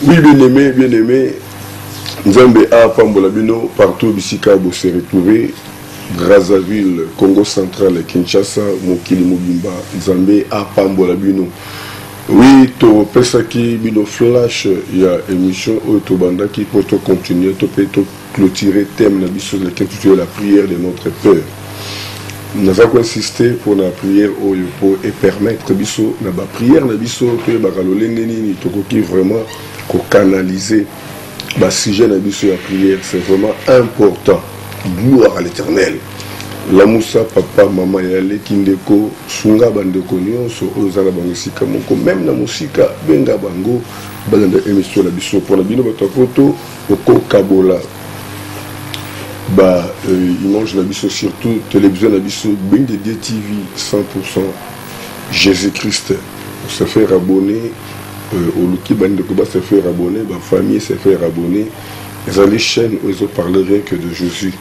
Oui, bien aimé, Nzambe a Pambolabino, partout Bissika, vous se retrouver, Brazzaville, Congo central, Kinshasa, Mokili Mobimba, Nzambe a Pambolabino. Oui, to pesaki bino flash, il y a émission où to banda qui peut continuer, to peut clôturer thème la biso de la prière de notre Père. Nous avons insisté pour la prière pour et permettre biso la prière la biso to bakalolengeni to qui vraiment ko canaliser ba sujet la biso la prière, c'est vraiment important. Gloire à l'Éternel. La Moussa, papa, maman, yale kindeko, sunga bandeko nyonso, ozala bangosika moko, même la musika, benga bango, balanda émission la biso, pour la bino batakoto, oko kabola. Bah, image la biso, surtout, télévision la biso, ben de TV, 100%, Jésus-Christ, se faire abonner, au Luki bandeko, se faire abonner, ma famille se faire abonner, les allées chaînes où ils parleraient que de Jésus.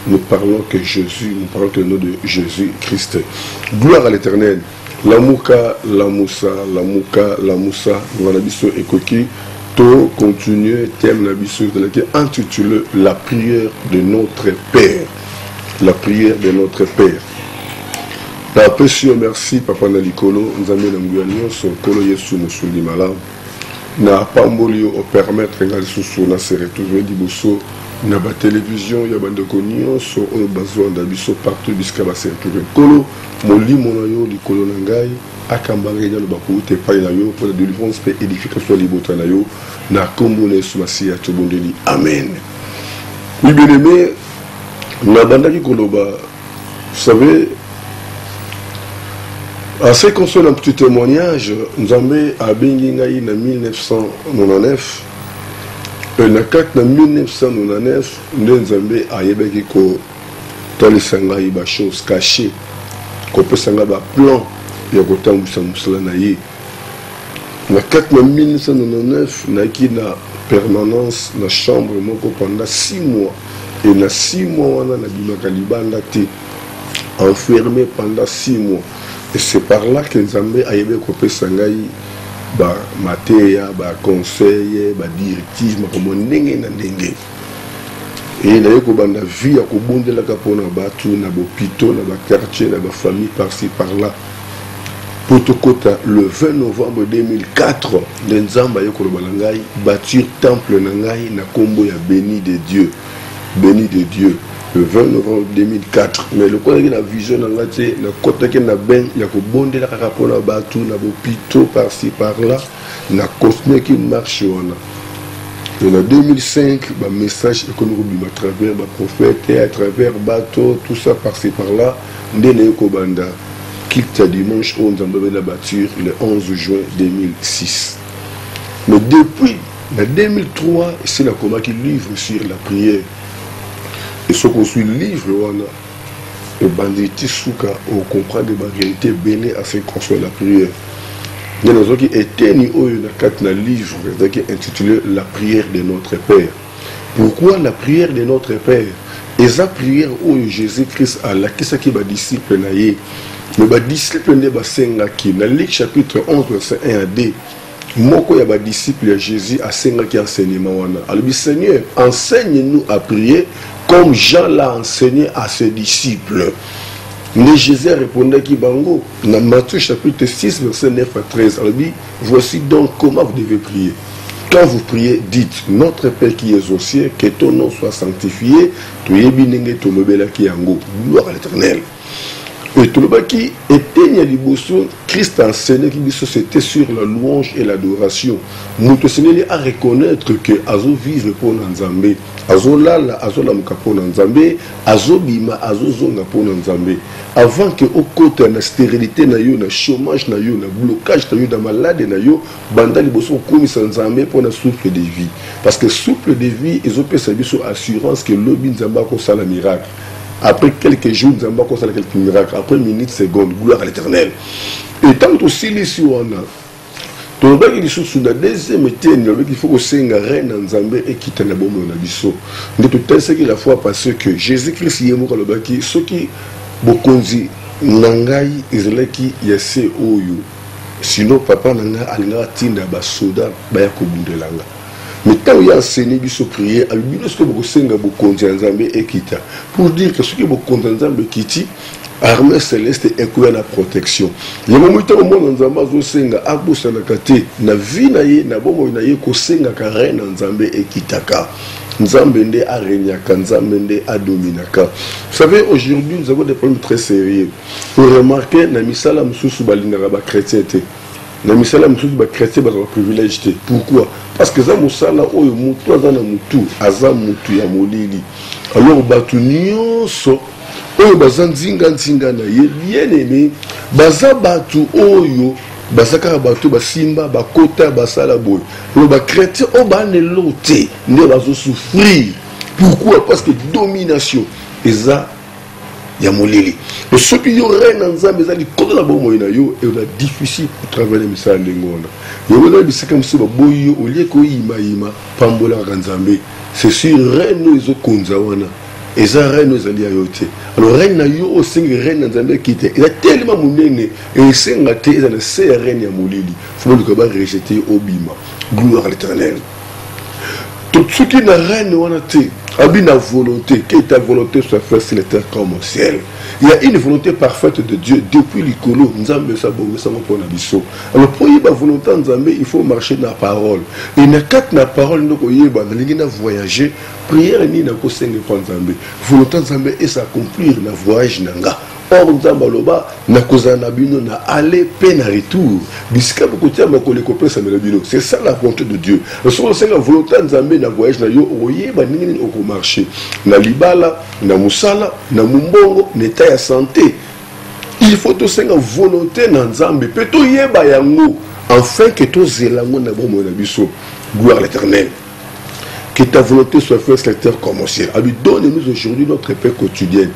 Nous parlons que Jésus, nous parlons que le nom de Jésus-Christ. Gloire à l'Éternel. La Moussa, nous allons et coquille. To continuer thème la biso qui est intitulé la prière de notre Père. La prière de notre Père. La précieux merci Papa Nalikolo, nous avons un sur Kolo Yesu Musuli Malam. Na Pambolio au permettre de se retrouver diboso. Na ba télévision ya bande konyo so o besoin d'abiso partout jusqu'à ba centre kolo molimo na yo likolo na ngai akambanga ya ba kuute pai na yo pour la délivrance et édification libota na yo na kombo na Yesu Masia tobondeli amen. Oui bien aimé na bandaki koloba vous savez à ce qu'on soit un petit témoignage Nzambe a bengi ngai na 1999 na 1999 Nzambe ayebeki ko tolesanga ba chose cachée ko pesanga ba plan ya kotambisa musala na ye na 1999 naki na permanence na chambre moko pendant 6 mois et na 6 mois wana na bimaka libanda te enfermé pendant 6 mois et c'est par là que Nzambe ayebeki ko pesanga ba mateya ba conseil ba directive ma ndenge na ndenge et na yoko banda vie ya kobondela ka pona batu na bopito na ba quartier na ba famille par-ci par-là potokota le 20 novembre 2004 Nzamba yoko lobalangai bâtir temple na ngai na kombo ya béni de Dieu le 20 novembre 2004 mais le quoi la vision na ngate na kota ke na ben ya ko bondela ka pona batu na bopito par-ci par-là na continuer qui marche wana et en 2005 ba message économique à travers ba prophète et à travers bateau tout ça par-ci par-là ndene ko banda quitte dimanche on Nzambe la bâtir le 11 juin 2006 mais depuis en 2003 c'est la combat qui livre sur la prière. Et ce qu'on suit le livre, et banditi souka, on comprend des réalités bénies à ce qu'on soit la prière. Il y a des gens qui étaient ni au livre qui est intitulé La prière de notre Père. Pourquoi la prière de notre Père? Et sa prière où Jésus-Christ a la qui va disciple naïe. Mais va disciple ne va s'engaki. Dans Luc chapitre 11 verset 1 à 2. Moko ya ba disciple Jésus a s'engaki enseignement wana. Alors Seigneur, enseigne-nous à prier comme Jean l'a enseigné à ses disciples. Mais Jésus répondait qui bango dans Matthieu chapitre 6 verset 9 à 13. Alors dit, voici donc comment vous devez prier. Quand vous priez, dites, notre Père qui es aux cieux, que ton nom soit sanctifié, gloire à l'Éternel. Et tout le qui était liboso, Christ a enseigné qui c'était sur la louange et l'adoration. Nous te Seigneur à reconnaître que Azo vivre pour Nzambe, Azo lala, Azo lamuka pour Nzambe, Azo bima, Azo zonga pour Nzambe. Avant que au côté na stérilité na yo, na chômage na yo, na blocage na yo, na malade na yo, banda liboso komi sa Nzambe pour na souffle de vie. Parce que souffle de vie, ils ont pu savoir sur assurance que l'obi Nzamba ko sala miracle. Après quelques jours, nous avons constaté quelques miracles. Après minutes, secondes, gloire à l'Éternel. Et tant aussi ici, on a. Donc, il y a la deuxième étape, il faut que c'est une reine en Zambé et qui t'en a bon mon abisso. Mais tout est ce qu'il a fois parce que Jésus-Christ est mort à l'obaki. Ceux qui bokonzi nangai ezalaki ya se oyo sinon papa nanga alinga tinda ba soda ba ya kobundelanga mais tant ya enseigné biso prier alubino ce que bokosenga bokonzi nzambe ekita pour dire que ce que bokonzi nzambe kiti armée céleste ekoya na protection yango moto au monde nzambe azosenga abosana kate na vie na ye na bomo na ye kosenga ka reine nzambe ekitaka nzambe nde arenyaka nzambe nde adominaka. Vous savez, aujourd'hui nous avons des problèmes très sérieux. Vous remarquez na misala mususu balingaka ba chrétien te na misala mususu ba chrétien ba privilège te. Pourquoi? Parce que za musala oyo mutu azana mutu aza mutu ya molili. Alors batu nyonso oyo baza nzinga na ye bien aimé baza batu oyo basaka batu basimba bakota basala boy le ba chrétien o ba ne loté ne bazo souffrir. Pourquoi? Parce que domination eza ya molili. Le ce qui y aurait dans nzambe ezali kodo la bomo ina yo et on a difficile pour travailler misala ndengona yo na bisaka msiba boyo olie ko ima pambola nzambe c'est sur reine ezo konza wana. Et ça reine aux alliés yote. Alors reine yo au singe reine nzambe kite. Il a tellement monene et singa te dans le c'est reine ya molili. Faut le kaba rejeter obima. Gloire à l'Éternel. Tout ce qui n'a reine wana te abina volonté, que ta volonté soit faite sur la terre comme au ciel. Il y a une volonté parfaite de Dieu depuis l'icolo. Nzambe sa bongo sa mpo na biso. Alors pour y ba volonté nzambe, il faut marcher dans la parole. Et na kat na parole ndoko yeba na lingi na voyager, prière ni na ko senga pa nzambe. Volonté nzambe et s'accomplir na voyage nanga. Or nzamba loba na kozana bino na aller pe na retour. Bisika bokotia makole ko pesa na bino. C'est ça la volonté de Dieu. Le so senga volonté nzambe na voyage na yo oyeba nini oko marcher. Na libala, na musala, na mumbongo, n'état ya santé. Il faut to senga volonté na nzambe pe to yeba yango afin que to zelango na bomo na biso. Gloire à l'Éternel. Que ta volonté soit faite sur la terre comme au ciel. Alors donne-nous aujourd'hui notre paix quotidienne.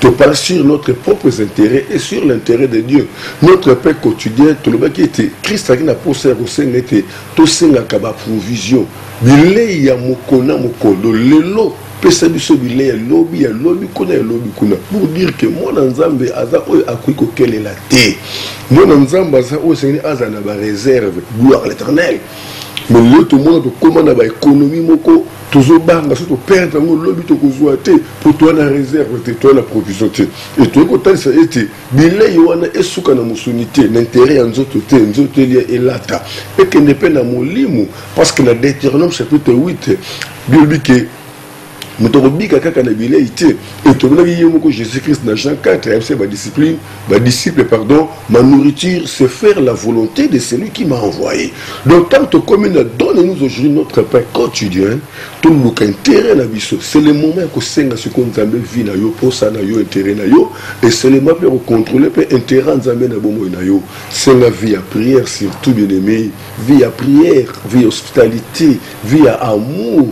Te parle sur notre propres intérêts et sur l'intérêt de Dieu. Notre paix quotidienne, tout le monde qui était Christ a n'a pas servi au Seigneur était tout Seigneur qui a provision. Bilé ya mokona mokolo lelo pesa biso bilé ya lobi kuna pour dire que mon nzambe aza oyo akwiko kelela te. Mon nzambe aza oyo Seigneur aza na ba réserve. Gloire à l'Éternel. Mais le tout le monde commande à l'économie moko toujours banga surtout perdre ngo lobi to kozwa te pour toi na réserve te toi la provision te et toi quand ça été bilei wana esuka na musunité l'intérêt en nzoto te nzoto lié elata et que ne pe na molimo parce que la Deutéronome chapitre 8 Bible que mutobika kaka na bilei te et to na yemo ko Jésus-Christ na Jean 4 c'est ma disciple pardon ma nourriture c'est faire la volonté de celui qui m'a envoyé. Donc tant que commune donne-nous aujourd'hui notre pain quotidien tout le intérêt na biso c'est le moment que senga ce qu'on nzambe vi na yo posa na yo intérêt na yo et c'est le moment pour contrôler pe intérêt nzambe na bomo na yo c'est la vie à prière surtout bien aimé vie à prière vie à hospitalité vie à amour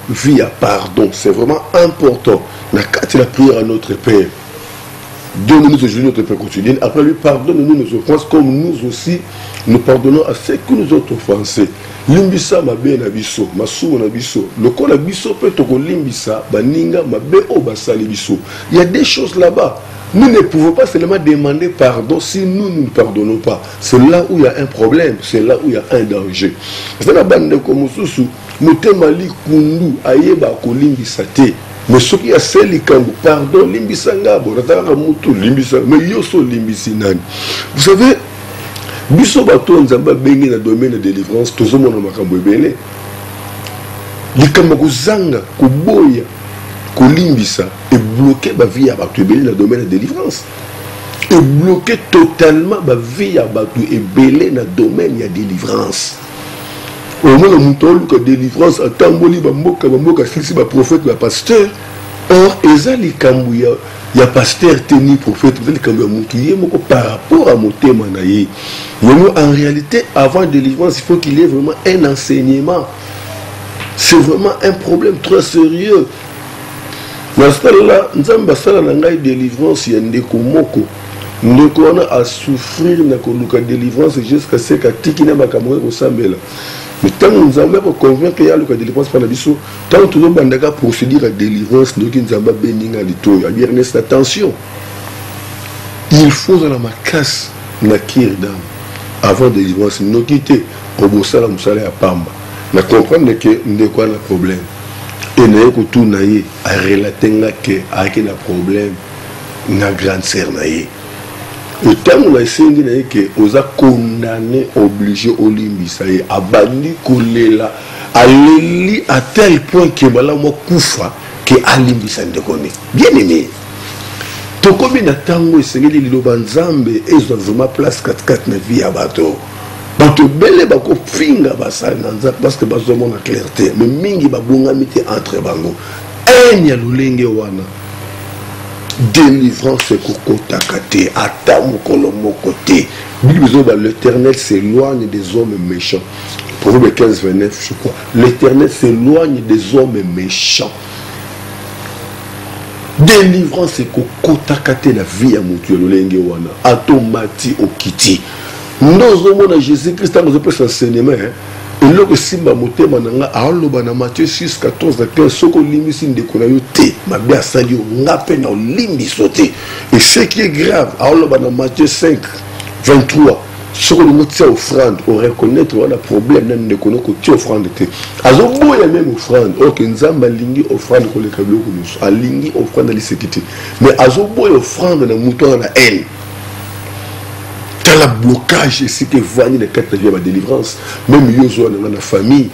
vie à pardon, c'est vraiment important. La prière à notre Père. Donne-nous aujourd'hui notre Père quotidien. Après lui, pardonne-nous nos offenses comme nous aussi nous pardonnons à ceux qui nous ont offensés. Limbisa mabe na biso, masuo na biso. Lokola biso pe toko limbisa, baninga mabe o basali biso. Il y a des choses là-bas. Nous ne pouvons pas seulement demander pardon si nous ne pardonnons pas. C'est là où il y a un problème, c'est là où il y a un danger. C'est la bande comme Soussou. Mutemali kundu ayeba kolimbisa te mais ce qui a seli kambu pardon limbisa ngabo rataka mutu limbisa mais yoso limbisi nani. Vous savez biso bato nzamba bengi na domaine de délivrance tozomona makambo ebele likambo kozanga koboya kolimbisa et bloquer ba vie ya bato ebele na domaine de délivrance et bloquer totalement ba vie ya bato ebele na domaine ya délivrance. Au moins, nous avons délivrance à Tamboli, Bamboka, Silsi, prophète, pasteur. Or, il y a pasteur, tenu prophète, par rapport à mon thème. En réalité, avant délivrance, il faut qu'il y ait vraiment un enseignement. C'est vraiment un problème très sérieux. Dans ce cas-là, nous avons une délivrance, il y a un décomoko. Nous avons à souffrir de la délivrance jusqu'à ce que Tikina Bakamoué au Sambela. Mais tant que nous avons convaincre qu'il y a le cas de délivrance par la biso, tant que nous avons procédure à délivrance, nous avons béni à l'ito, il y a attention. Il faut dans ma casse, na d'âme, avant délivrance, nous quitter au bossala moussala à Pamba. Nous comprenons que nous avons un problème. Et nous avons tout naïe à relater que avec un problème, na grande sœur naïe. Le temps où on a essayé que on a condamné, obligé au limbisa et abandonné kolela, aller à tel point que voilà moi koufa que alimbisa ne connaît. Bien aimé. Toko bien tango essayé les lobanzambe et ils ont vraiment place 4-4 na vie à bateau. Bateau belle bako finga basa nanza parce que bazo mon clarté mais mingi babunga miti entre bango. Enya lulenge wana. Délivrance kokotakate atamu kolomo côté. L'Éternel s'éloigne des hommes méchants. Proverbe 15-29, je crois. L'Éternel s'éloigne des hommes méchants. Délivrance kokotakate la vie à Moutou Lolenge wana. Atomati okiti. Nous avons Jésus-Christ dans notre enseignement. Et là que simba motema nanga aloba na Matthieu 6 14 15 soko limisi ndekona yo te mabe asali ngape na limbi sauté. Et ce qui est grave aloba na Matthieu 5 23 soko limoti offrande on reconnaître on a problème na ndekona ko ti offrande te azobo ya même offrande OK nzamba lingi offrande ko le kablo ko nusu alingi offrande li sécurité mais azobo offrande na muto na haine. Dans le blocage, c'est que vani na kata via ma délivrance, même yozo na na famille,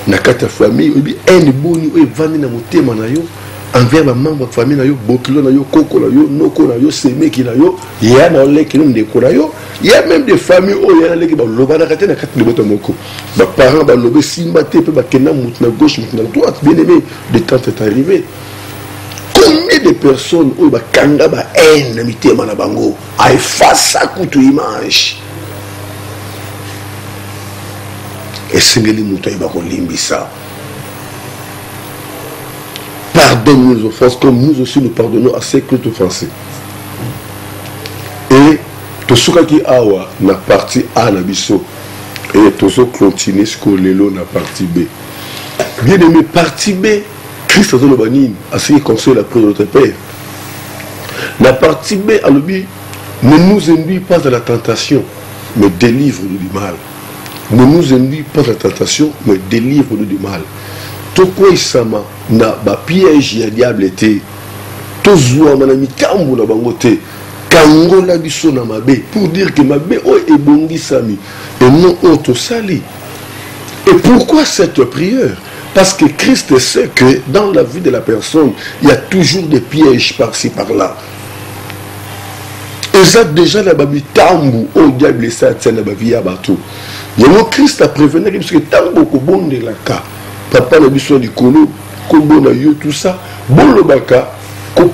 na kata famille, et bien un boni ou vani na motema na yo, envers ma membre de famille na yo, bokilo na yo, koko na yo, noko na yo, semeki na yo, ya na ole ki de ko na yo, il y a même des familles où ya na leki ba loba na kata na kata de boto moko. Ba parents ba lobe simba te pe ba kena mut na gauche, mut na droite, bien aimé, de temps est arrivé. Combien de personnes où ba kanga ba haine mitema na bango a effacer kutu image et singeli muto ba ko limbisa. Pardonne nos offenses comme nous aussi nous pardonnons à ceux qui nous offensent. Et to sukaki awa na partie A na biso et to so continuer ce lelo na partie B. Bien aimé partie B Christ a dit à ce qui concerne la prière de notre Père. La partie B, à l'objet, ne nous induit pas à la tentation, mais délivre-nous du mal. Ne nous induit pas à la tentation, mais délivre-nous du mal. Toko isama na ba piège ya diable était. Tozwa manami kambo na bangote. Kango la biso na mabe pour dire que mabe o ebongi sami et non auto sali. Et pourquoi cette prière? Parce que Christ sait que dans la vie de la personne, il y a toujours des pièges par-ci, par-là. Et ça, déjà, la babi tambu, au diable, ça, c'est la babi à bateau. Il y a Christ a prévenu que tambu, ko bon de la ka, papa n'a besoin du colo, ko bon na yo, tout ça, bon le baka, ko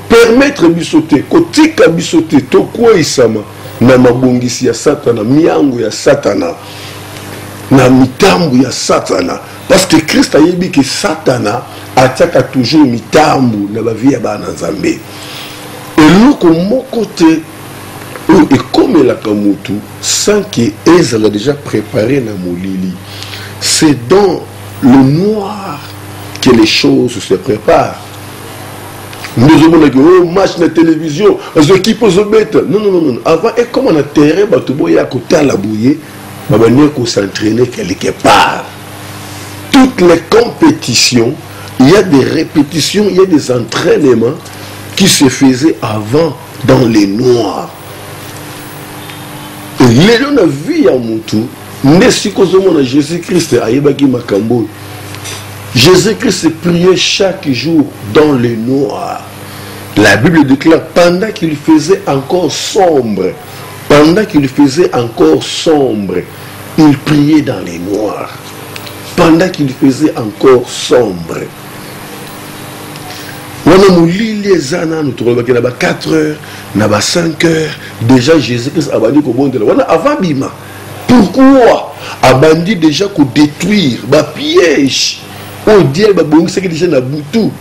permettre bisoter, ko tika bisoter, to quoi isama, na mabongisi ya satana, miango ya satana, na mitambu ya satana. Parce que Christ a dit que Satana attaque toujours mitambu dans la vie à Banazambe. Et nous, comme mon côté, et comme la Kamutu, sans qu'elle a déjà préparé la Moulili, c'est dans le noir que les choses se préparent. Nous avons dit, oh, match de télévision, les équipes se mettent. Non, non, non, non. Avant, et comme on a terrain, il y a côté à la bouillée, il faut s'entraîner quelque part. Toutes les compétitions, il y a des répétitions, il y a des entraînements qui se faisaient avant dans les noirs. Et les gens ont vu à Moutou, Jésus-Christ a Yébaki Makambo. Jésus-Christ priait chaque jour dans les noirs. La Bible déclare pendant qu'il faisait encore sombre, il priait dans les noirs. Pendant qu'il faisait encore sombre. On a mouli les années, nous trouvons qu'il y a 4 heures, il y a 5 heures. Déjà, Jésus-Christ a banni comme bon de la. Avant Bima. Pourquoi a banni déjà qu'on détruire, un piège, on dit que c'est déjà dans Boutou.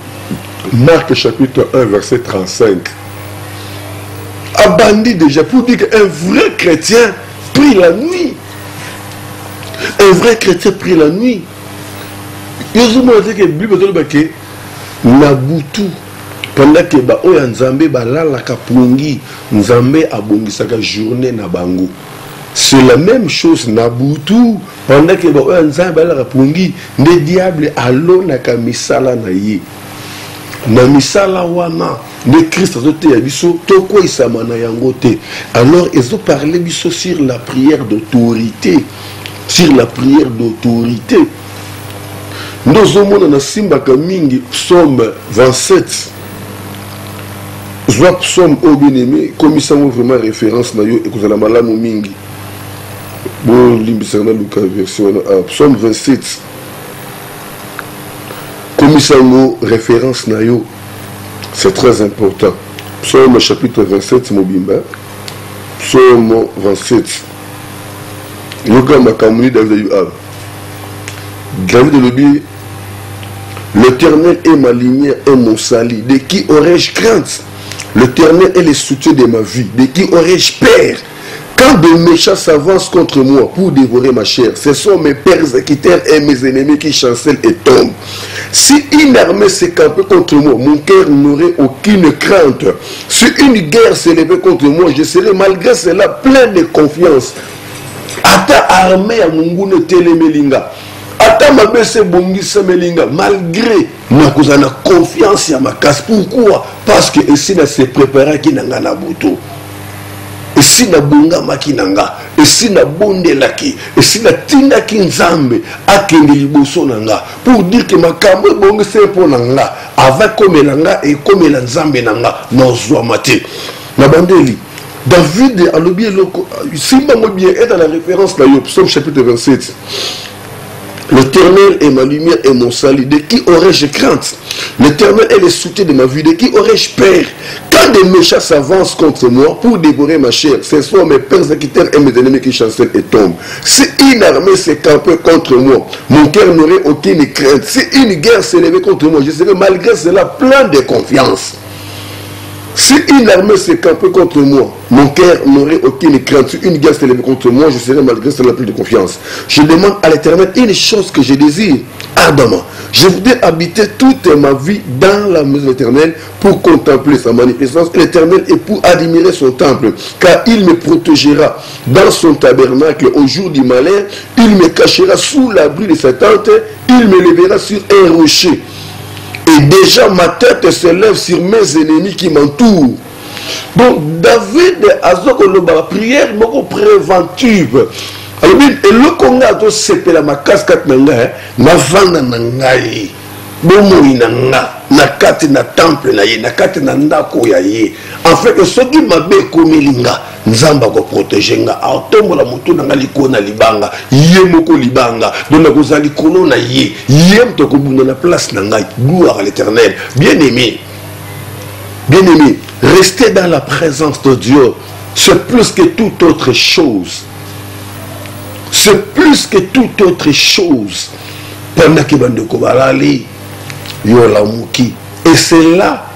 Marc chapitre 1, verset 35. A banni déjà pour dire qu'un vrai chrétien prie la nuit. Un vrai chrétien prie la nuit. Il y a que la Bible dit que Nabutu, pendant que Oya Nzambe balala kapungi, Nzambe abongisaka journée na bango. C'est la même chose Nabutu, pendant que Oya Nzambe balala kapungi, le diable allo na kamisala na ye. Na misala wana le Christ azote ya biso toko isamana yango te. Alors ils ont parlé biso sur la prière d'autorité, sur la prière d'autorité. Nous avons na simba kamingi psaume 27. Soit psaume au bien-aimé comme ça vraiment référence na yo et que la malamu mingi. Bon limbisana Luka version psaume 27. Comme ça, référence nayo, c'est très important. Psaume chapitre 27, Mobimba. Psaume 27. David le dit, l'Éternel est ma lumière et mon salut. De qui aurais-je crainte? L'Éternel est le soutien de ma vie. De qui aurais-je peur? Quand des méchants s'avancent contre moi pour dévorer ma chair, ce sont mes persécuteurs et mes ennemis qui chancellent et tombent. Si une armée s'est campée contre moi, mon cœur n'aurait aucune crainte. Si une guerre s'est levée contre moi, je serai malgré cela plein de confiance. Ata armée à Mungune Telemelinga. Ata mabese Bongisa Melinga. Malgré ma confiance à ma casse. Pourquoi? Parce que ici, on s'est préparé qui n'a pas bouton. Et si na bonga makinanga, et si na bonde laki, et si na tinda kinzambe, akende liboso nanga, pour dire que ma kamwe bonga c'est pour nanga, avec comme nanga et comme la nzambe nanga, n'ozwa mate. Na bandeli, David a l'objet loko, simba mo bien est dans la référence là, Psaume chapitre 27. L'Éternel est ma lumière et mon salut. De qui aurais-je crainte? L'Éternel est le soutien de ma vie. De qui aurais-je peur? Quand des méchants s'avancent contre moi pour dévorer ma chair, ce sont mes persécuteurs et mes ennemis qui chancellent et tombent. Si une armée s'est campée contre moi, mon cœur n'aurait aucune crainte. Si une guerre s'est levée contre moi, je serai malgré cela plein de confiance. Si une armée s'est campée contre moi, mon cœur n'aurait aucune crainte. Si une guerre s'est levée contre moi, je serai malgré cela plein de confiance. Je demande à l'Éternel une chose que je désire ardemment. Je voudrais habiter toute ma vie dans la maison de l'Éternel pour contempler sa manifestance et l'Éternel et pour admirer son temple. Car il me protégera dans son tabernacle au jour du malheur. Il me cachera sous l'abri de sa tente. Il me lèvera sur un rocher. Et déjà ma tête se lève sur mes ennemis qui m'entourent. Donc David a la prière préventive. Alors et le Congo a sepelé ma casquette na vanda nangai. Bomo inanga na kati na temple na ye na kati na ndako ya ye. En fait que ceux qui m'abe komelinga nzamba ko protéger nga autombo la mutu na liko na libanga ye moko libanga donc ko zali kono na ye ye mto ko bunda na place na ngai. Gloire à l'Éternel. Bien-aimé, rester dans la présence de Dieu, c'est plus que toute autre chose. C'est plus que toute autre chose. Pendant que bandeko balali Yolamuki. Et c'est là,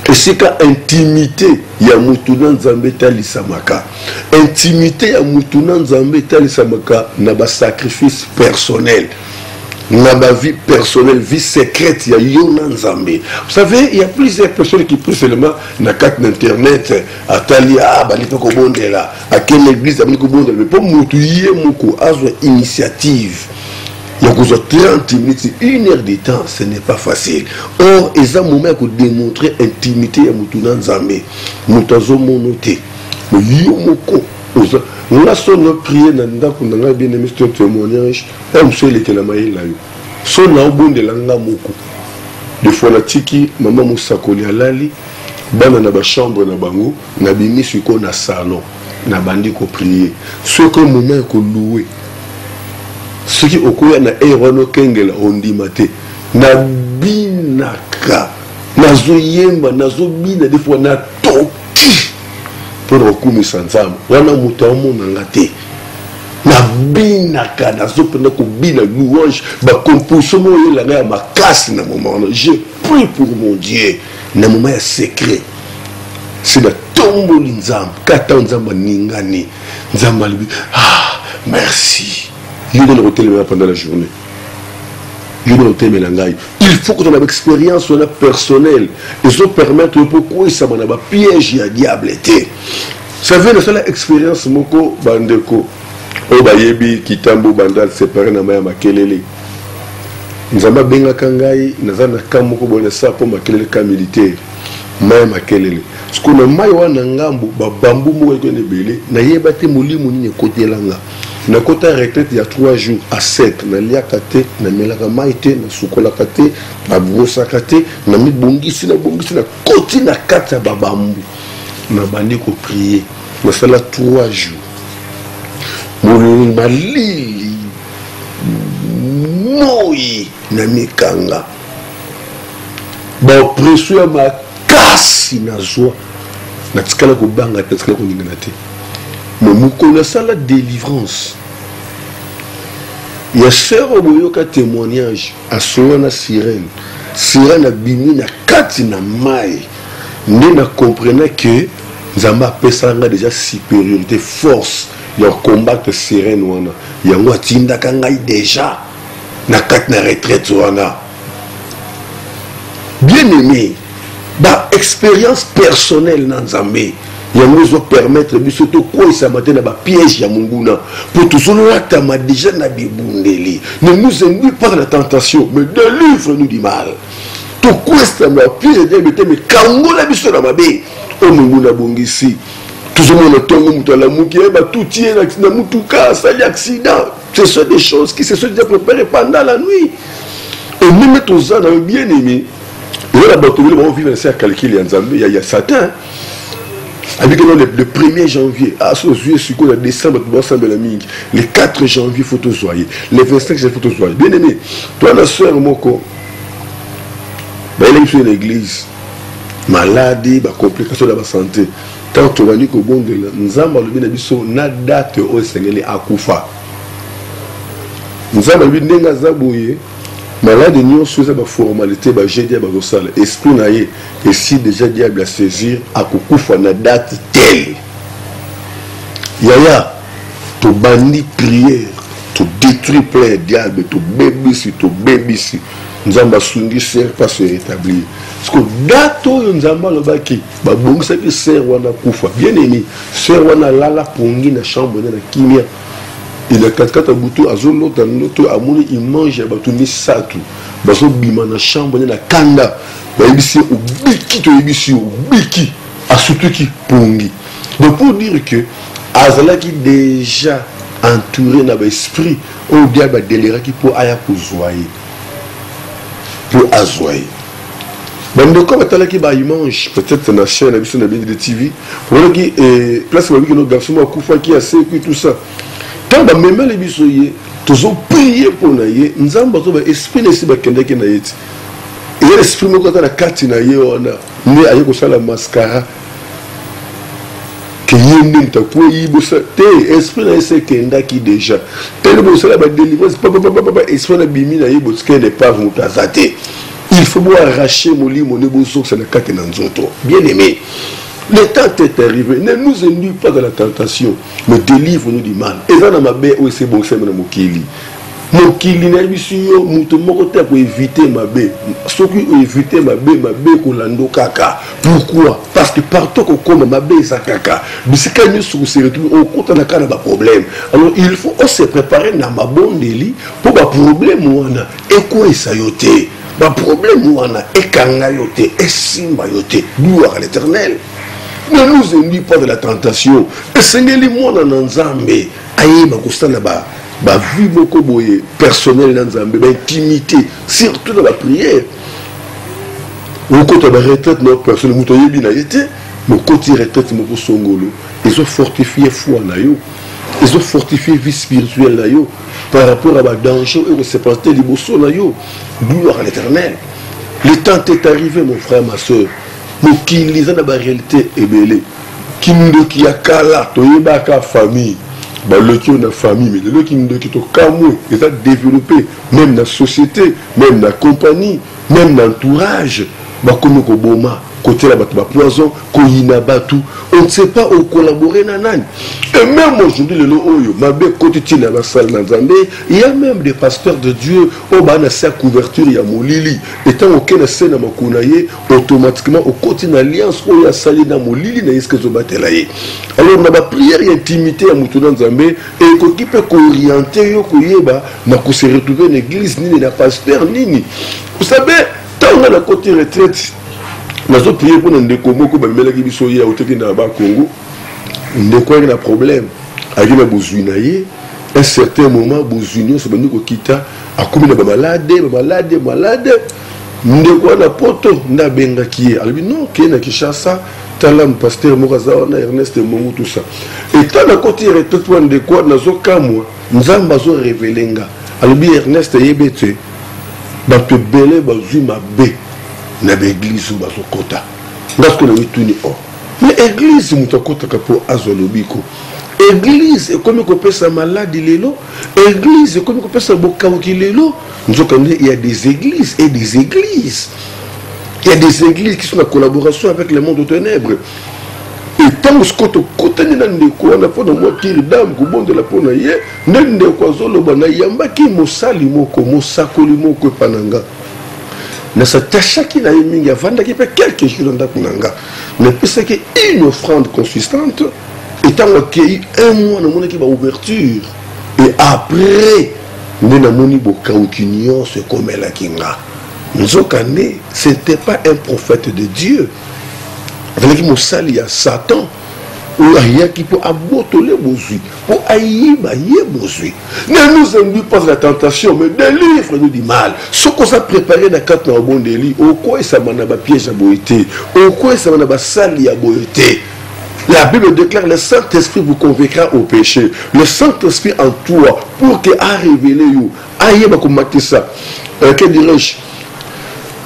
et c'est qu'à intimité, il y a Moutouna Nzambe Talisamaka. Intimité, il y a Moutouna Nzambe Talisamaka, n'a pas sacrifice personnel, n'a pas vie personnelle, vie secrète, il y a Yona Nzambe. Vous savez, il y a plusieurs personnes qui prient seulement dans carte d'internet, à Talia, Banitoko Bondela, à quelle église, à Banitoko Bondela. Mais pour Moutouye Moukou, à une initiative. Il y a 30 minutes, 1 heure de temps, ce n'est pas facile. Or, il y a un moment pour démontrer l'intimité à Moutounan Nzambe. Moutazo monoté. Mais il y a un moment. Nous avons prié dans le bien aimé ce témoignage. On sait que la maille là. Son bon de l'anga moko. Des fois, la tiki, maman Moussakoli alali, bana na ba chambre na bango, na bimi suko na salon, na bandi ko prier. Ce que moment ko louer. Ce qui okoya na erono kengela ondimate na binaka na zoyemba na zobina des fois na toki pour rekumisa nzambe wana mutu amonanga te na binaka na zopenda kobina louange ba composition moyela ya makasi na moment je prie pour mon Dieu na moment ya secret c'est la tomboli nzambe kata nzambe ningani nzambe merci. il donne le téléphone pendant la journée. Il faut que tu aies une expérience personnelle. Et ça permettre pourquoi ça m'a piège à diable. Ça veut dire que l'expérience moko bandeko obayebi kitambo bandal séparé na maya makelele. Nous avons benga kangai nazana kamoko bona sa po makelele ka militaire. Maya makelele. Ce qu'on a maya wana ngambo ba bambu mo ko ne belé na yeba te molimo ni côté langa. Na kota retraite il y a 3 jours à 7 na liakate na melaka maite na sukola kate na brosa kate na mibongisi na koti na kata babambu na bandi ko prier na sala 3 jours molunga lili moi na mikanga ba pression ma kasi na zwa na tikala ko banga tikala ko ningana te. Mais nous connaissons la délivrance. Il y a sœur Boyoka témoignage à Soana Sirène. Sirène a bimi na kati na mai. Nous comprenons que Zamba pesanga déjà supériorité force. Il y a combattre Sirène wana. Il y a un tinda kangai déjà na kati na retraite wana. Bien aimé, bah expérience personnelle dans Zambé. Il y a besoin de permettre surtout quoi ça m'a donné un piège ya munguna pour tout cela tu m'as déjà nabi bundeli ne nous ennuie pas de la tentation mais délivre-nous du mal tout quoi ça m'a piège de mais kango la biso na mabe o munguna bongisi tout le monde tombe muto la muki ba tout tient na mutuka ça y accident ce sont des choses qui se sont déjà préparées pendant la nuit et même tout ça dans bien aimé et là bateau on vit un calcul en Zambie il y a Satan. Avec le 1er janvier, à ce jour, le décembre, le 4 janvier, il faut te soigner. Le 25 janvier, il faut te soigner. Bien aimé, toi, la soeur Moko, elle est sur l'église, maladie, complication de la santé. Tant que tu vas dire que bon, nous avons une date au Seigneur à Koufa. Nous avons une date malade nous sommes la formalité ba jeudi ba dosala esprit na ye et si déjà diable à saisir à kukufa na date telle yaya to bandi prière to détruire plein diable to bébisi nzamba sungi ser pas se rétablir parce que date nzamba lo baki ba bongisa ki ser wana kufa bien aimé ser wana lala pongi na chambre na kimia. Il a 4 bouteilles à zone l'autre il mange à batumi satu baso bima na chambre na kanda ba ibisi ubiki to ibisi ubiki asutuki pongi donc pour dire que azala qui déjà entouré na ba esprit on dia ba délira qui pour aya pour zoyer pour azoyer bande comme tala qui ba il mange peut-être na chaîne na biso na bien de TV voilà qui place ba qui no garçon ma kufa qui a sécu tout ça. Quand on met les bisoyés, tous ont prié pour naïe, nous avons besoin d'esprit de s'ébakender qui naïe. Et l'esprit me quand on a quatre naïe, on a né à yoko la mascara. Que yéné ta quoi yibosa te esprit naïe c'est kenda qui déjà. Tel bossa la délivrance, papa esprit na bimi naïe boska n'est pas mutazate. Il faut boire arracher mon lit mon neboso ça na kate nanzoto. Bien aimé. Le temps est arrivé. Ne nous ennuie pas de la tentation, mais délivre-nous du mal. Et ça, ma belle, c'est bon, c'est mon kili. Mon kili n'a pas su, mon côté pour éviter ma belle. Ceux qui ont évité ma belle, qu'on l'ando caca. Pourquoi? Parce que partout qu'on comme ma belle, ça caca. Mais c'est quand nous se retrouvons, on compte dans un problème. Alors il faut se préparer dans ma bonne délit pour un problème où on a. Et quoi ça y est? Un problème où on a. Et kangayote, et simbayote. Gloire à l'éternel. Ne nous ennuie pas de la tentation. Et Seigneur, les mots dans Nzambé, aïe, ma constat là-bas, ma vie beaucoup personnelle dans Nzambé, ma intimité, surtout dans la prière. Au côté de la retraite, notre personne, nous avons bien été, mais au côté de la retraite, nous avons ils ont fortifié la foi, ils ont fortifié la vie spirituelle par rapport à la danger et se passer les bossons. Gloire à l'éternel. Le temps est arrivé, mon frère, ma soeur. Mais qui lisent dans la réalité est belé. Qui nous qui a kala, to yebaka famille. Bah le qui on a famille, mais le qui nous qui to kamou, ils ont développé même dans la société, même dans la compagnie, même dans l'entourage. Bah comme au boma, côté la bateau poison, koyina batu, on ne sait pas où collaborer nanani. Et même aujourd'hui, le oyo, ma belle côté tina la salle nanzambe, il y a même des pasteurs de Dieu, au bana sa couverture, il y a molili, et tant aucun scène à makunaye, automatiquement, au côté d'une alliance, où il y a sali na molili, na iske zobatelaye. Alors, on a ma prière et intimité à Moutouna Nzambe, et qui peut orienter, yo koyeba, na ko se retrouver une église, ni na pasteur, ni. Vous savez, tant on a la côté retraite, nous avons prié pour nous découvrir que nous avons dit que nous avons Congo. Nous avons un problème. Avec la Bouzouinaye, à un certain moment, Bouzouinaye, c'est nous qui quittons, à comme nous malade. Nous avons un poto, nous avons un qui est. Alors, non, qui est Kishasa, Talam, Pasteur Morazawana, Ernest Mongo, tout ça. Et tant la côté retraite, nous avons révélé. Alors, Ernest Yebete, tu belé, Bazouma B. Na l'église ou bazokota parce que na mituni o mais église mutakota kapo azolobiko église comme ko pesa maladi lelo église comme ko pesa bokauki lelo nzokande il y a des églises et des églises il y a des églises qui sont en collaboration avec le monde de ténèbres et tant ce que côté na ndeko na pona mo kiri dam ko bonde la pona ye ndeko azoloba na yamba ki mosali moko mosakoli moko pananga mais ça tâche qui n'a eu qui peut quelques jours dans Kunanga. Mais c'est une offrande consistante, étant accueilli un mois dans mon équipe à ouverture. Et après, nous avons eu aucune union, c'est comme la Kinga. Nous avons dit, ce n'était pas un prophète de Dieu. Avec qui il y a Satan. Ou il y a qui peut abotoler bozui, pour aïba yé bozui. Ne nous induis pas la tentation, mais délivre-nous du mal. Ce qu'on s'est préparé dans 4 ans au bon délit, au quoi ça m'a n'a piège à boïté, au quoi ça m'a n'a sali à boïté. La Bible déclare le Saint-Esprit vous convaincra au péché. Le Saint-Esprit en toi, pour que a révélé you, aïba comme ça, que dirais-je?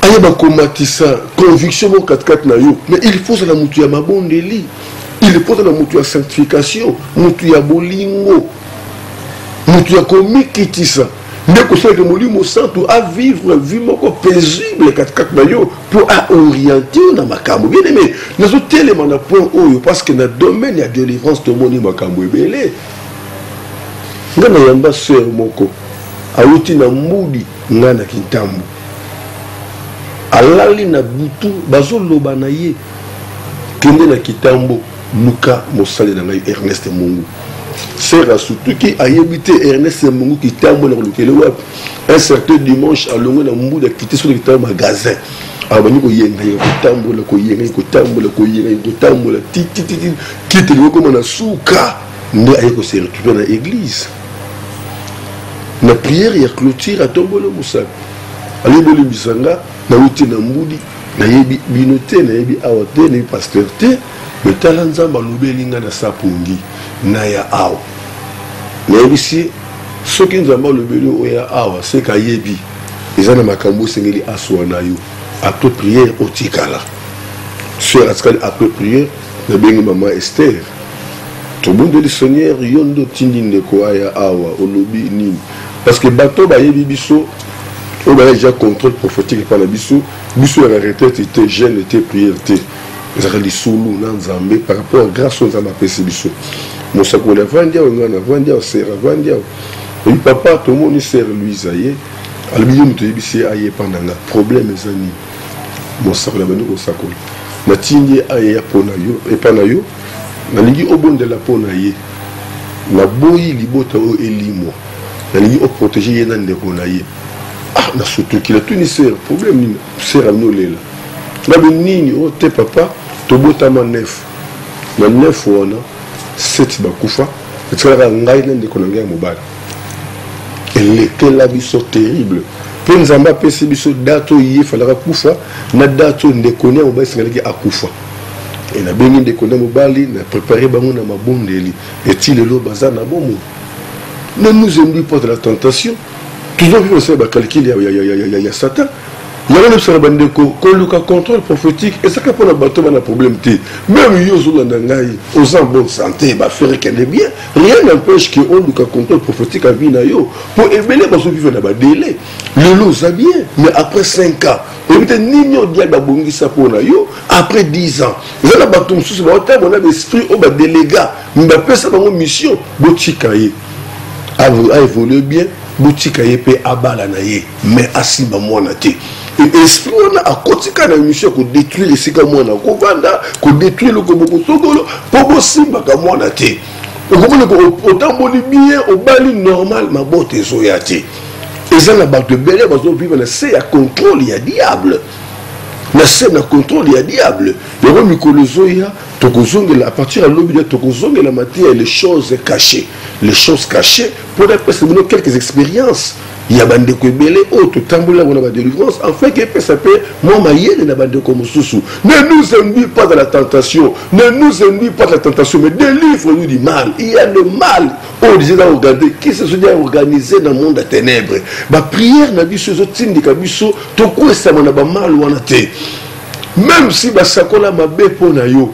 Aïba comme ça, conviction mon 4-4 na you, mais il faut la mouture à ma bon délit. Il faut la mouture sanctification, mouture bolingo, mouture komikitisa. Mais que c'est que molimo santo à vivre vivement paisible 4 mayo pour orienter dans ma cambo. Bien aimé, nous avons tellement de points haut parce que dans le domaine de délivrance de mon ma cambo est belé. Nous avons un ambassadeur moko, auti na moudi ngana kintambo. Alali na butu bazolo banaye kende na kitambo. Luka Moussali Nangaï Ernest Mungu. C'est surtout qui a habité Ernest Mungu qui t'a amené le web. Un certain dimanche, à l'ongé d'un mou de quitter sur le magasin. Alors, nous avons tambo, le koyé, tambo, le koyé, tambo, le titi, quitte le comme on a souka. Nous avons se retrouvé dans l'église. La prière, il y a clôture à tomber le Moussali. Allez, le Bissanga, na outi na moudi, na yebi binote, na yebi awate, na yebi pasteur te. Mais talanzamba lubelinga na sapungi na ya awa na yebisi soki nzamba lubeli oya awa c'est ka yebi ezana makambo sengeli aswa na yo après prière otikala sur askali après prière na bengi maman Esther to bondo le Seigneur yondo tindi ndeko aya awa olobi nini parce que bato ba yebi biso on a déjà contrôle prophétique par la biso la retraite était jeune était prière était ezali sulu na nzambe par rapport à grâce aux amba pesibiso mosako la vandia ngana vandia sera vandia et papa to moni sera Louise aye albi muto yebisi aye pandanga problème ezani mosako la bando kosako na tingi aye pona yo et pana yo na lingi obonde la pona ye na boyi libota o elimo na lingi o protéger ye na ndeko na ye ah na surtout qu'il a tout ni sera problème ni sera no lela na benini o te papa tobotama 9 na 9 wana 7 bakufa etikala ngai na ndeko na ngai mobali elekela biso terrible mpe nzambe apesi biso dato ye falaka kufa na dato ndeko na mobali esengelaki akufa e nabengi ndeko na mobali na préparé bango na mabondeli eti lelo baza na bomo ne nous induis pas de la tentation toujours vivre ça calcul ya Satan Il y a même sur la bande de contrôle prophétique, et ça qui pour le bateau, on a un problème. Même aux aux en bonne santé, faire qu'elle est bien, rien n'empêche qu'on ait un contrôle prophétique à Vinayo pour éveiller les vivre dans le délai. Le lot, ça bien, mais après 5 ans, et ni après 10 ans, on a l'esprit au délégat, on a ça dans une mission, a évolué bien, Boutikaye peut abalanaye, mais Asimba Moanate. Et l'esprit on a à côté de la mission pour détruire les Sigamona, pour détruire le Koboko Sogolo, pour Simba Moanate. Autant bien, au bali normal, ma botte est zoyate. Et ça n'a pas de belé, parce qu'on vit à contrôle, il y a diable. La scène à contrôle, il y a diable. Le roi Mikolo Zoya, à partir de l'objet, Tokozong et la matière, les choses cachées. Les choses cachées, pour avoir quelques expériences. Il y a des belé, autre tamboula, on a des délivrances. En fait, ça peut, moi, ma yéne n'a pas de comme sous. Ne nous ennuie pas de la tentation. Ne nous ennuie pas de la tentation, mais délivre-nous du mal. Il y a le mal. On disait dans regarder qui se sont organisé dans le monde des ténèbres. Ma prière n'a vu ce zotine de Kabiso, tout quoi ça m'a mal ou en a. Même si Basakola m'a bé pour Nayo,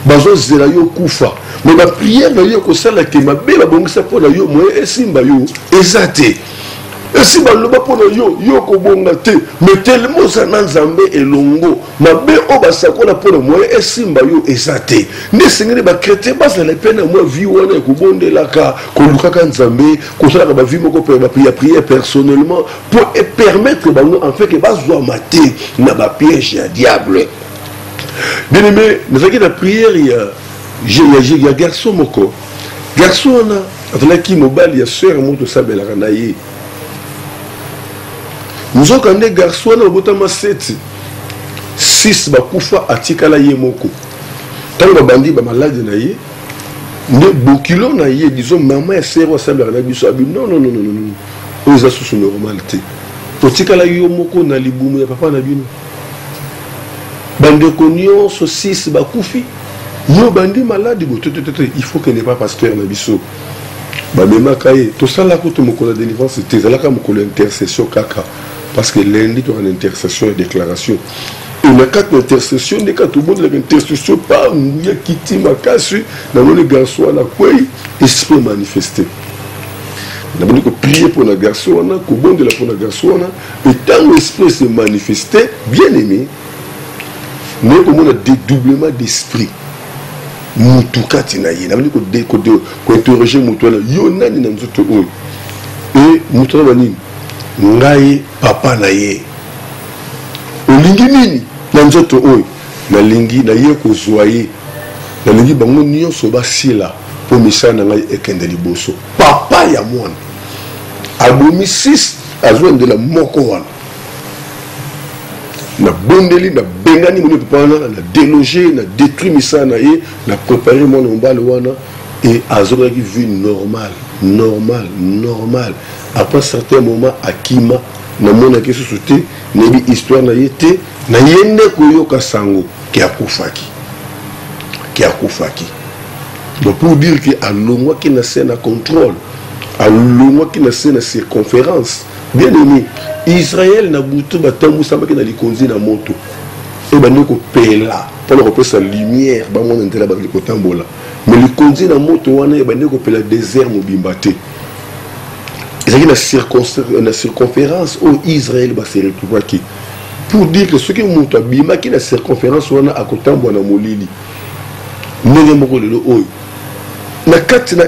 Bazo Zelayo Koufa. Mais ma prière n'a eu que ça là que ma bé la bonne ça pour Nayo, moi et Simbayo, exacté. Et si je ne sais pas, mais tellement ça n'a pas et longo, ma bé au basakona pour moi et Simbayo exacté. Ne seigneur ba chrétien bas la peine moi vivre on est ko bonde la ka ko lukaka nzambe ko sala ba vivre ko prier personnellement pour permettre en fait que bas zo maté na ba piège à diable. Bien aimé, nous avons la prière il y a garçon moko. Garçon on a qui mobile il y a sœur moto sabela kanaye. Nous avons des garçons qui ont 7, 6 bakufa atikala ye moko. Tant que bandi ba malade na ye, ne bokilo na ye disons maman et sœur ensemble na biso abi non. Aux assos normalité. Otikala yo moko na libumu ya papa na bino. Bande konyo so 6 bakufi. Yo bandi malade il faut que n'est pas pasteur na biso. Babema kaye to sala ko to moko la délivrance c'était zalaka moko l'intercession kaka. Parce que lundi, tu as une intercession et déclaration. Et le cas d'intercession, il y a tout le monde qui intercession, pas un qui m'a cassé, dans le garçon, on a quoi esprit manifesté. On a prier pour le garçon, on a pour le garçon, et tant l'esprit s'est manifesté, bien aimé, nous avons un dédoublement d'esprit. Nous tout cas, nous interroger Moutouana, Yonani dans notre oeil. Et Moutouana, ngai papa na ye olingi nini na nzoto oyo na lingi na ye kozwa ye na lingi bango nyonso basila po misana ngai ekende liboso papa ya mwana abomi 6 azwendela moko wana na bondeli na bengani moni papa wana na déloger na détruire misana ye na préparer mwana mbala wana et azokaki vie normal. Après un certain moment, Akima, na mona ke sous-souté, nebi histoire na yete, na yende koyoka sango, qui a koufaki. Donc pour dire que à l'omoi qui n'a scène à contrôle, à l'omoi qui n'a scène à circonférence, bien aimé, Israël n'a boutou batamou samba qui n'a li konzi na moto. Et ben nous ko pela, pour le sa lumière, ba mon intérêt ba li kotambola. Mais le konzi na moto wana e ben nous ko pela désert mobimbate. Il y a une circonférence où Israël va se retrouver. Pour dire que ce qui monte à Bima, qui est la circonférence, on a à côté de Molili. Nous avons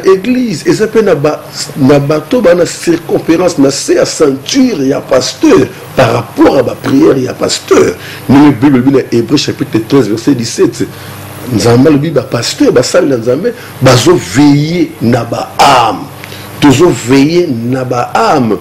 l'église, et ça peut être une circonférence, c'est à ceinture, il y a pasteur. Par rapport à la prière, il y a pasteur. Nous avons la Bible, Hébreu chapitre 13, verset 17. Nous avons la Bible, pasteur, nous avons veillé na ba âme. Toujours veiller naba âme.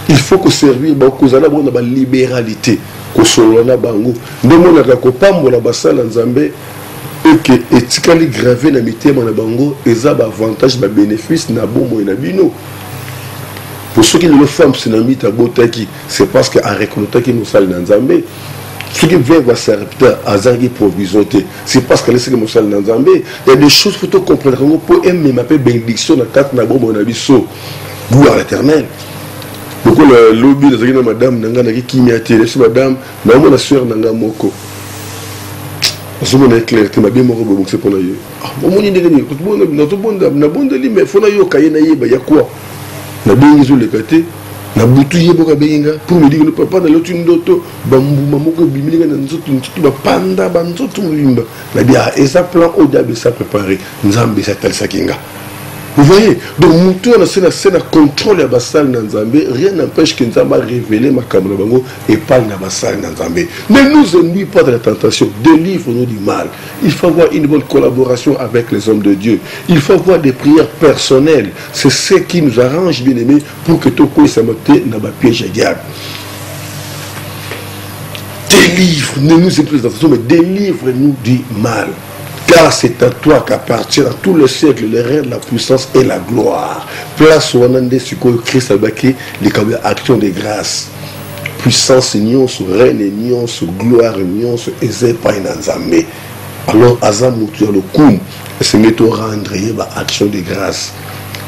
Il faut que servir beaucoup de la libéralité. Que soit na bango. Nous avons ko pambola basala nzambe et que etikali gravé na mitema na bango eza ba avantage ba bénéfice na bomo na bino. Pour ceux qui ne le font c'est na mita botaki, c'est parce que a reconnaître que nous sal nzambe. Ceux qui veulent voir serviteur à Zangui provision, c'est parce que les gens qui dans Zambé, il y a des choses qu'il faut comprendre. Pour aimer ma bénédiction dans 4 nabos mon abisso, gloire à l'éternel. beaucoup le lobby de madame nanga na ki miaté c'est madame na mo na sœur nanga moko parce que mon éclairé ma bien moko bon c'est pour yo mo ni ndenge ni ko bon na to bon na bon de li mais faut na yo kayena yeba ya quoi na bengi zo le kate na butu yeboka benga pour me dire le papa na lotu ndoto bambuma moko bimilinga na nzoto nzoto ba panda ba nzoto mlimba na dia eza plan au dabe ça préparé nzambe ça tel sakinga. Vous voyez, donc nous on a scène contrôle à Bassal Nanzambé, rien n'empêche que nous avons révélé ma caméra et pas na Bassal Nanzambé. Ne nous ennuie pas de la tentation, délivre-nous du mal. Il faut avoir une bonne collaboration avec les hommes de Dieu. Il faut avoir des prières personnelles. C'est ce qui nous arrange, bien aimé, pour que tout le monde n'a pas piège à diable. Délivre, ne nous ennuie pas de la tentation, mais délivre-nous du mal. Car c'est à toi qu'appartient à tous les siècles le règne, la puissance et la gloire. Place au Anande Suko Christ Abaki, les actions de grâce. Puissance, nion, règne, nion, gloire, nion, et pas une anzamé. Alors, Azamoutu, le koum, se met au rendre, il y a action de grâce.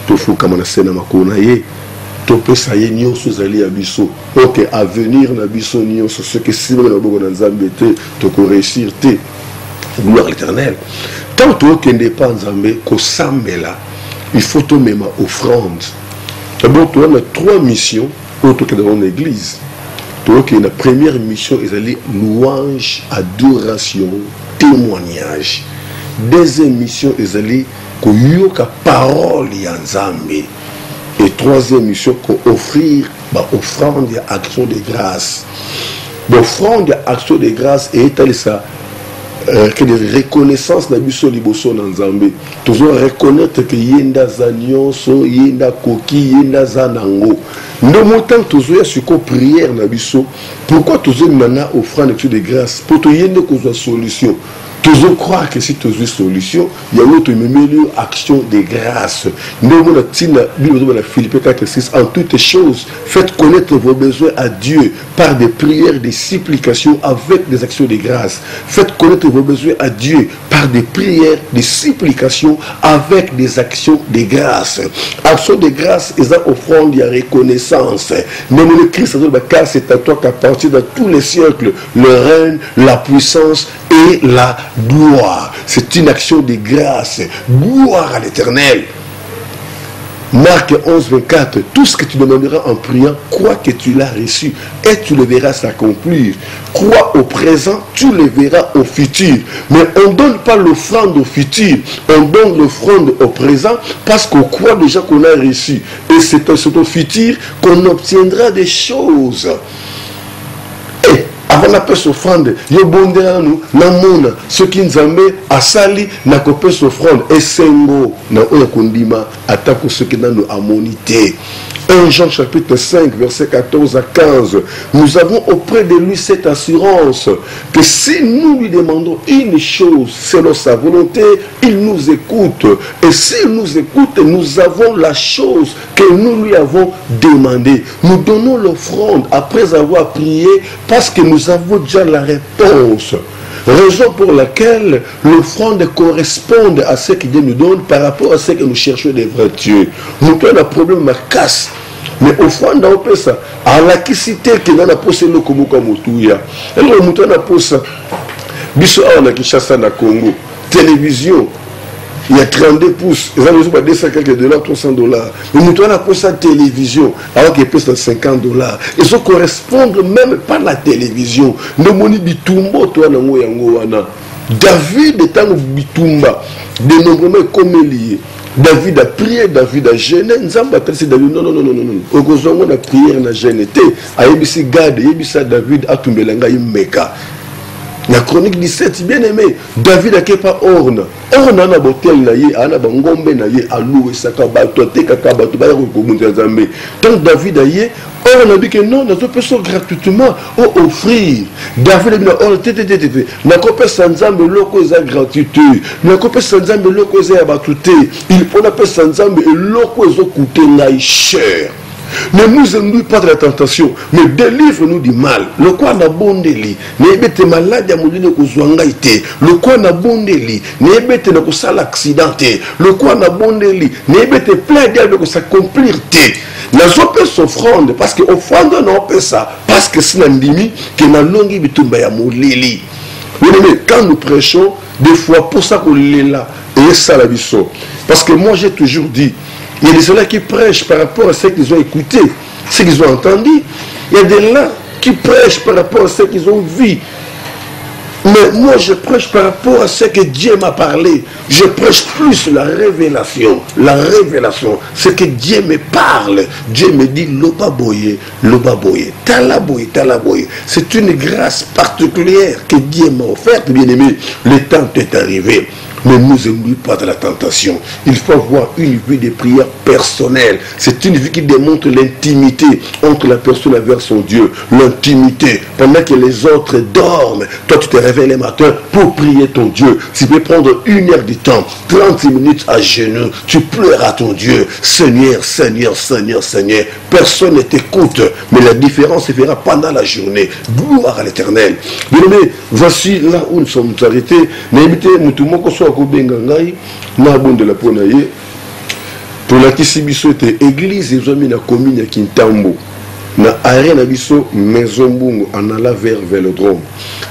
Tout faut comme on a sénat makonaye. Tout peut sailler, nion, sous ali abisso. Ok, à venir, nabisso, nion, ce que si l'on a beaucoup d'anzamé, tu peux réussir, gloire à l'Éternel. Tant que tu n'es pas ensemble, qu'au Sambela, il faut te mettre offrande. D'abord, tu as 3 missions autres que dans l'église. Tu as la première mission, c'est louange, adoration, témoignage. Deuxième mission, c'est la parole ensemble. Et troisième mission, offrir offrande et action de grâce. L'offrande et action de grâce est ça. Que des reconnaissances na biso liboso na nzambe toujours reconnaître que yenda za nyonso yenda koki yenda za nango ndo montant toujours ya suko prière na biso pourquoi toujours nana offrande de grâce pour to yende ko solution toujours croire que si tu as une solution, il y a une meilleure action de grâce. Nous avons la Philippiens 4:6. En toutes choses, faites connaître vos besoins à Dieu par des prières, des supplications avec des actions de grâce. Faites connaître vos besoins à Dieu par des prières, des supplications avec des actions de grâce. Action de grâce, ils ont offrande et reconnaissance. Mais le Christ, car c'est à toi qu'à partir de tous les siècles, le règne, la puissance et la gloire. C'est une action de grâce. Gloire à l'Éternel. Marc 11:24. Tout ce que tu demanderas en priant, crois que tu l'as reçu et tu le verras s'accomplir. Crois au présent, tu le verras au futur. Mais on ne donne pas l'offrande au futur, on donne l'offrande au présent parce qu'on croit déjà qu'on a reçu. Et c'est au futur qu'on obtiendra des choses. Avant la paix s'offrande, yo bondera nous, na mona, ce qui nous amène à sali, na copé s'offrande, et sengo, na oya kondima, attaque ce qui nous a monité. 1 Jean chapitre 5, verset 14 à 15. Nous avons auprès de lui cette assurance que si nous lui demandons une chose selon sa volonté, il nous écoute. Et s'il nous écoute, nous avons la chose que nous lui avons demandée. Nous donnons l'offrande après avoir prié parce que nous avons déjà la réponse. Raison pour laquelle l'offrande correspond à ce que Dieu nous donne par rapport à ce que nous cherchons des vrais dieux. Nous avons un problème à casse. Mais offrande on peut ça. À la quicité que nous avons posé le Congo comme Moutuya. Alors nous avons posé Biso a Kinshasa na Congo. Télévision. Il y a 32 pouces. Ils ont besoin de 200 quelques dollars, 300 dollars. Mais nous avons posé la télévision. Alors qu'il pèse 50 dollars. Et ça correspond même pas à la télévision. Nous avons dit Bitumbo, toi, David est un Bitumba. De nombreux comme liés. David a prié, David a gêné. Nzamba David, non. Au on a prié, on a gêné. Aïbisi Gad, Aïbisa David a tombé l'anga Meka. La chronique 17, bien aimé, David a pas orne. Orne a un botel naïe, a un bangombe naïe, a loué sakabato, tekakabato, bayakokumunzazambe. Tant David a yé, orne a dit que non, nous pouvons gratuitement offrir. David a dit, oh, tété, n'a pas sanzambe loko eza gratuité, n'a pas sanzambe loko eza abatouté. Il faut n'a pas sanzambe loko eza coûté naïe cher. Ne nous induis pas de la tentation, mais délivre-nous du mal. Le quoi n'a bondeli, n'ébete malade à moulin au zouangaïté. Le quoi n'a bondeli, n'ébete n'a pas l'accidenté. Le quoi n'a bondeli, n'ébete plein d'herbe que s'accomplir. N'a pas s'offrande, parce que offrande n'a pas ça, parce que c'est un demi que n'a longi bitumba ya moulili. Quand nous prêchons, des fois, pour ça qu'on est là, et ça la vision. Parce que moi j'ai toujours dit, il y a des gens qui prêchent par rapport à ce qu'ils ont écouté, ce qu'ils ont entendu. Il y a des là qui prêchent par rapport à ce qu'ils ont vu. Mais moi je prêche par rapport à ce que Dieu m'a parlé. Je prêche plus la révélation. La révélation, c'est que Dieu me parle. Dieu me dit loba boye, talaboye, talaboye. C'est une grâce particulière que Dieu m'a offerte, bien aimé. Le temps est arrivé. Ne nous induis pas de la tentation. Il faut avoir une vie de prière personnelle. C'est une vie qui démontre l'intimité entre la personne envers son Dieu. L'intimité. Pendant que les autres dorment, toi tu te réveilles le matin pour prier ton Dieu. Tu peux prendre 1 heure du temps, 30 minutes à genoux. Tu pleures à ton Dieu. Seigneur, Seigneur, Seigneur, Seigneur. Personne ne t'écoute. Mais la différence se fera pendant la journée. Gloire à l'Éternel. Bien-aimé, voici là où nous sommes arrêtés. N'invitez Moutoumoko soit kobenga ngai na bondela pona ye to la kisibiso te église ezomi na commune ya Kintambo na arena biso maison Mbungu en allant vers Vélodrome.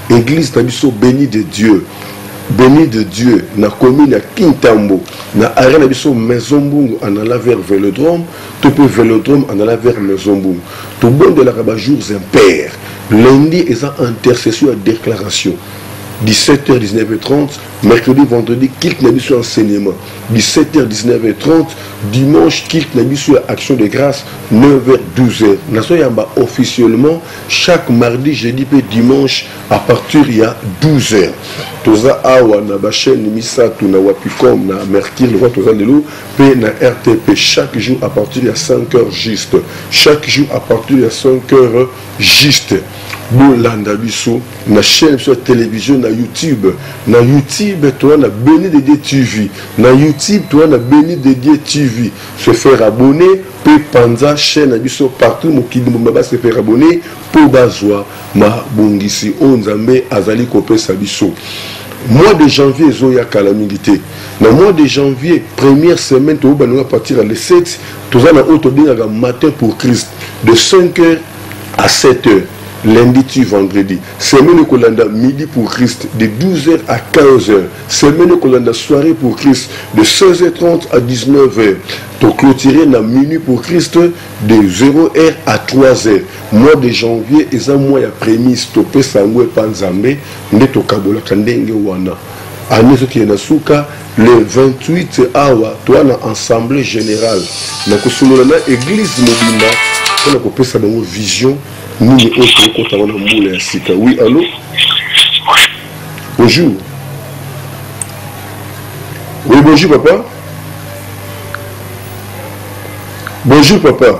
Église na biso béni de Dieu na commune ya Kintambo na arena biso maison Mbungu en allant vers Vélodrome, to pe Vélodrome en allant vers maison Mbungu. To bondela ka jours impair. Lundi est en intercession et déclaration. 17h, 19h30, mercredi, vendredi, kilt nabi sur enseignement. 17h, 19h30, dimanche, kilt nabi sur action de grâce, 9h, 12h. Naso yamba officiellement, chaque mardi, jeudi et dimanche, à partir il y a 12h. Toza awa na ba chaîne Misatu na Wapicom na Mercure le roi toza lelo pe na RTP chaque jour à partir de 5h juste. Chaque jour à partir de 5h juste. Bolanda biso na chaîne sur télévision na YouTube. Na YouTube toi na Béni de Dieu TV. Na YouTube toi na Béni de Dieu TV. Se faire abonner pe panza chaîne biso partout mokili mbaba se faire abonner pour bazwa ma bongisi onzambe azali kopesa biso. Mois de janvier zoya calamité. Le mois de janvier, première semaine, tu vas partir à le 7, tu vas au matin pour Christ, de 5h à 7h, lundi tu vendredi. Semaine Kolanda midi pour Christ, de 12h à 15h. Semaine Kolanda soirée pour Christ, de 16h30 à 19h. Tu clôturer la minuit pour Christ, de 0h à 3h. Mois de janvier, et un mois à prémisse, tu peux s'envoyer panzambe, ne to kabola kandenge wana. Année qui est Nasuka, le 28 awa, toi na assemblée générale. Na kusumula na église mobimba, on a coupé ça dans nos visions. Nous les autres quand on a moulé à Sika. Oui, allô? Bonjour. Oui, bonjour papa. Bonjour papa.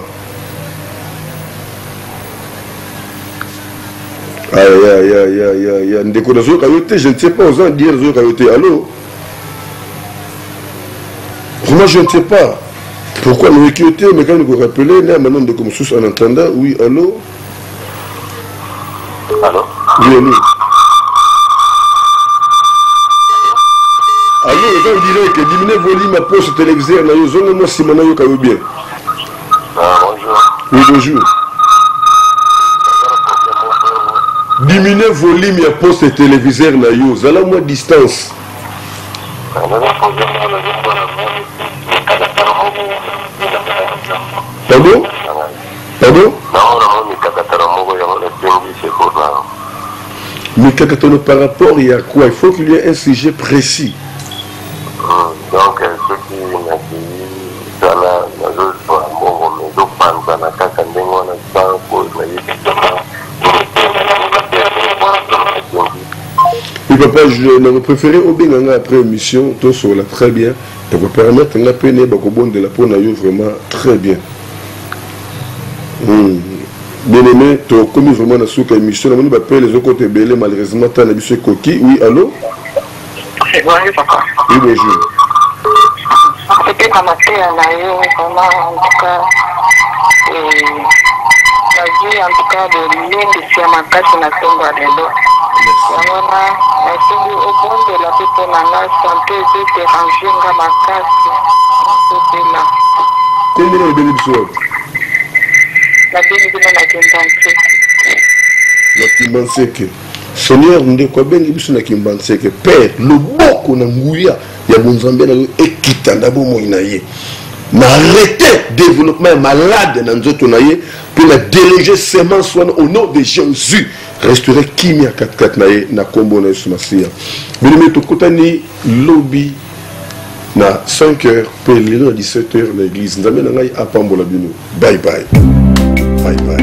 Aïe, aïe, aïe, aïe, aïe, aïe. Je ne sais pas, osant dire allô? Moi, je ne sais pas. Pourquoi nous écouter, mais quand nous rappelons, maintenant de comme sous en entendant, oui, allô? Allô? Oui, allô? Allô, on dirait que diminuer volume à poste téléviseur, na yo zongo mo simana yo kayo bien. Bonjour. Oui, bonjour. Diminuer volume à poste téléviseur na yo, zala moi distance. Pardon? Pardon? Mais par rapport il y a quoi? Il faut qu'il y ait un sujet précis. Donc, ce qui m'a dit, ça là, oui, papa, je préféré au Benganga après émission, tout sur la très bien. Ça va permettre de peine de la peau vraiment très bien. Bien aimé, tu as commis vraiment la souka émission. On va appeler les autres côtés belés, malheureusement, tu as un coquille. Oui, allô? Bonjour, papa. Oui, bonjour. C'était comme ça, vraiment, en tout cas, Naji en tout cas bolingi sia makasi na songo lelo. Yango nasengi obondela mpe mpo na nga santé ezoderange nga makasi nasopela. Combien de bénédictions? Nabengi bino na Kimbanseke. Na Kimbanseke. Seigneur, nous quoi bien biso na Kimbanseke. Père, le boko na nguya ya bonzambe na ekita ndabo moina ye. Na arrêter développement malade dans nzoto na ye pour la déléguer semence au nom de Jésus. Restaurer kimia 4-4 na ye na kombo na Yesu Masia. Bien to kotani lobby na 5h pour les 17h l'église. Nzambe na ngai apambola bino. Bye bye. Bye bye.